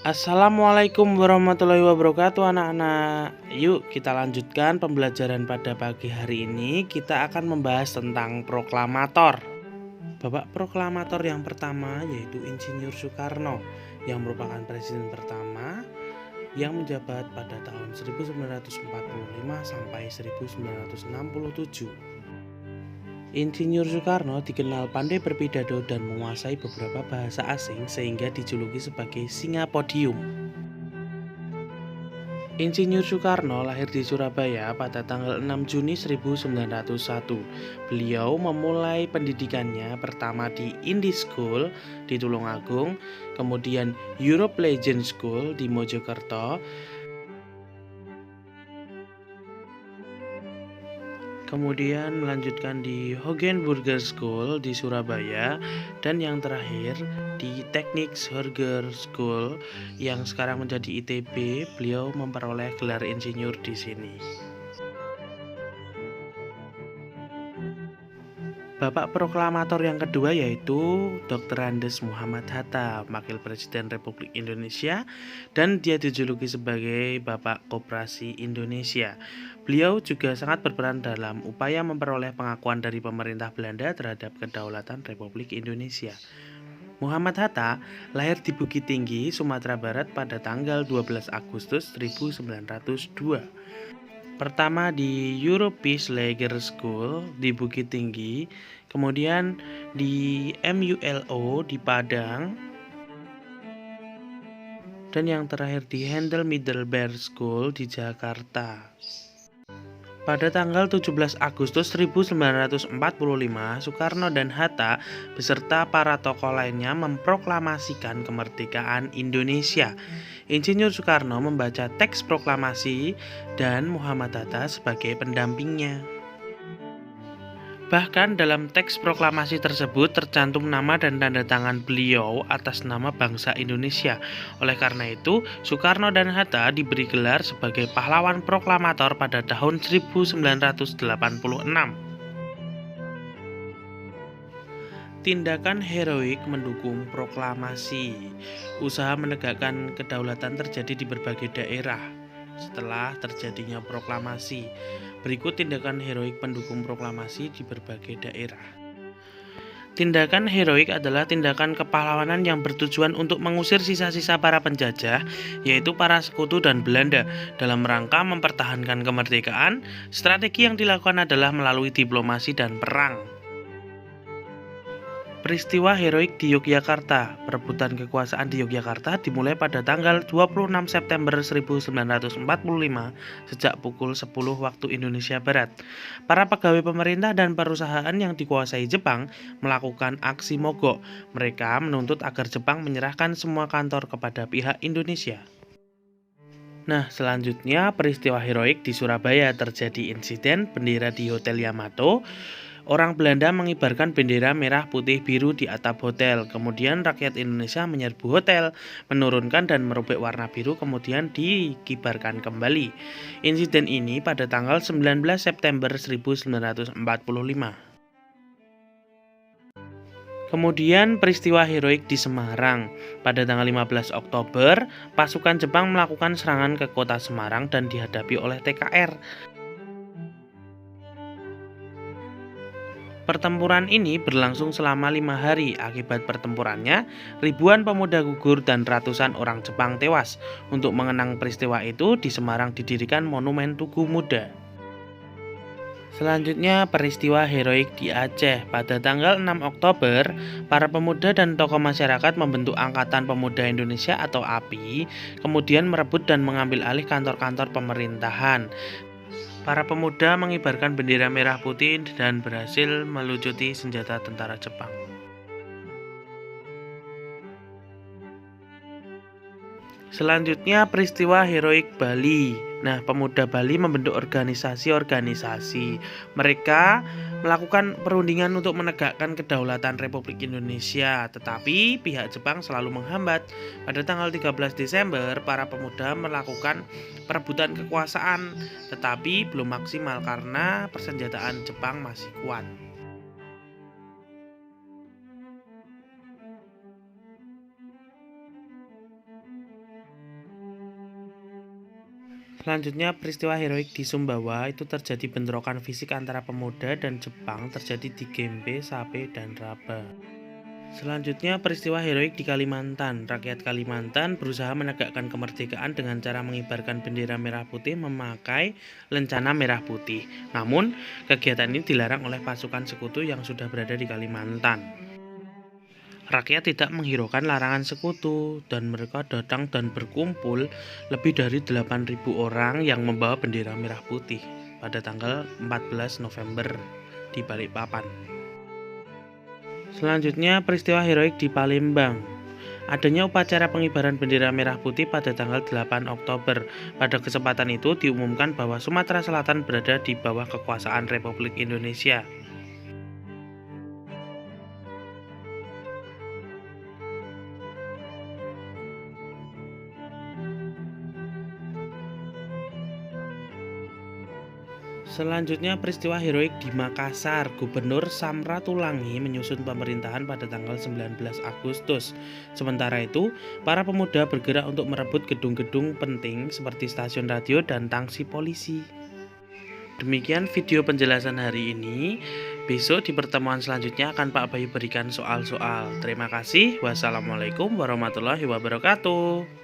Assalamualaikum warahmatullahi wabarakatuh anak-anak. Yuk kita lanjutkan pembelajaran pada pagi hari ini. Kita akan membahas tentang proklamator. Bapak proklamator yang pertama yaitu Insinyur Soekarno, yang merupakan presiden pertama yang menjabat pada tahun 1945 sampai 1967. Insinyur Soekarno dikenal pandai berpidato dan menguasai beberapa bahasa asing sehingga dijuluki sebagai singa podium. Insinyur Soekarno lahir di Surabaya pada tanggal 6 Juni 1901. Beliau memulai pendidikannya pertama di Indie School di Tulungagung, kemudian Europe Legend School di Mojokerto, kemudian melanjutkan di Hogenburger School di Surabaya, dan yang terakhir di Teknik Surger School yang sekarang menjadi ITB. Beliau memperoleh gelar insinyur di sini. Bapak proklamator yang kedua yaitu Dr. Andes Muhammad Hatta, Wakil Presiden Republik Indonesia, dan dia dijuluki sebagai Bapak Koperasi Indonesia. Beliau juga sangat berperan dalam upaya memperoleh pengakuan dari pemerintah Belanda terhadap kedaulatan Republik Indonesia. Muhammad Hatta lahir di Bukit Tinggi, Sumatera Barat pada tanggal 12 Agustus 1902. Pertama di Europees Lager School di Bukit Tinggi, kemudian di MULO di Padang, dan yang terakhir di Handel Middelburg School di Jakarta. Pada tanggal 17 Agustus 1945, Soekarno dan Hatta beserta para tokoh lainnya memproklamasikan kemerdekaan Indonesia. Insinyur Soekarno membaca teks proklamasi dan Muhammad Hatta sebagai pendampingnya. Bahkan dalam teks proklamasi tersebut tercantum nama dan tanda tangan beliau atas nama bangsa Indonesia. Oleh karena itu, Soekarno dan Hatta diberi gelar sebagai pahlawan proklamator pada tahun 1986. Tindakan heroik mendukung proklamasi. Usaha menegakkan kedaulatan terjadi di berbagai daerah setelah terjadinya proklamasi. Berikut tindakan heroik pendukung proklamasi di berbagai daerah. Tindakan heroik adalah tindakan kepahlawanan yang bertujuan untuk mengusir sisa-sisa para penjajah, yaitu para sekutu dan Belanda, dalam rangka mempertahankan kemerdekaan. Strategi yang dilakukan adalah melalui diplomasi dan perang. Peristiwa heroik di Yogyakarta. Perebutan kekuasaan di Yogyakarta dimulai pada tanggal 26 September 1945 sejak pukul 10 waktu Indonesia Barat. Para pegawai pemerintah dan perusahaan yang dikuasai Jepang melakukan aksi mogok. Mereka menuntut agar Jepang menyerahkan semua kantor kepada pihak Indonesia. Nah, selanjutnya peristiwa heroik di Surabaya. Terjadi insiden bendera di Hotel Yamato. Orang Belanda mengibarkan bendera merah putih biru di atap hotel. Kemudian rakyat Indonesia menyerbu hotel, menurunkan dan merobek warna biru, kemudian dikibarkan kembali. Insiden ini pada tanggal 19 September 1945. Kemudian peristiwa heroik di Semarang. Pada tanggal 15 Oktober, pasukan Jepang melakukan serangan ke kota Semarang dan dihadapi oleh TKR. Pertempuran ini berlangsung selama 5 hari. Akibat pertempurannya, ribuan pemuda gugur dan ratusan orang Jepang tewas. Untuk mengenang peristiwa itu, di Semarang didirikan Monumen Tugu Muda. Selanjutnya, peristiwa heroik di Aceh. Pada tanggal 6 Oktober, para pemuda dan tokoh masyarakat membentuk Angkatan Pemuda Indonesia atau API, kemudian merebut dan mengambil alih kantor-kantor pemerintahan. Para pemuda mengibarkan bendera merah putih dan berhasil melucuti senjata tentara Jepang. Selanjutnya peristiwa heroik Bali. Nah, pemuda Bali membentuk organisasi-organisasi. Mereka melakukan perundingan untuk menegakkan kedaulatan Republik Indonesia, tetapi pihak Jepang selalu menghambat. Pada tanggal 13 Desember, para pemuda melakukan perebutan kekuasaan, tetapi belum maksimal karena persenjataan Jepang masih kuat. Selanjutnya, peristiwa heroik di Sumbawa itu terjadi bentrokan fisik antara pemuda dan Jepang terjadi di Gempe, Sape, dan Raba. Selanjutnya, peristiwa heroik di Kalimantan. Rakyat Kalimantan berusaha menegakkan kemerdekaan dengan cara mengibarkan bendera merah putih memakai lencana merah putih. Namun, kegiatan ini dilarang oleh pasukan sekutu yang sudah berada di Kalimantan. Rakyat tidak menghiraukan larangan sekutu dan mereka datang dan berkumpul lebih dari 8.000 orang yang membawa bendera merah putih pada tanggal 14 November di Balikpapan. Selanjutnya, peristiwa heroik di Palembang. Adanya upacara pengibaran bendera merah putih pada tanggal 8 Oktober. Pada kesempatan itu diumumkan bahwa Sumatera Selatan berada di bawah kekuasaan Republik Indonesia. Selanjutnya, peristiwa heroik di Makassar. Gubernur Samratulangi menyusun pemerintahan pada tanggal 19 Agustus. Sementara itu, para pemuda bergerak untuk merebut gedung-gedung penting seperti stasiun radio dan tangsi polisi. Demikian video penjelasan hari ini. Besok di pertemuan selanjutnya akan Pak Bayu berikan soal-soal. Terima kasih. Wassalamualaikum warahmatullahi wabarakatuh.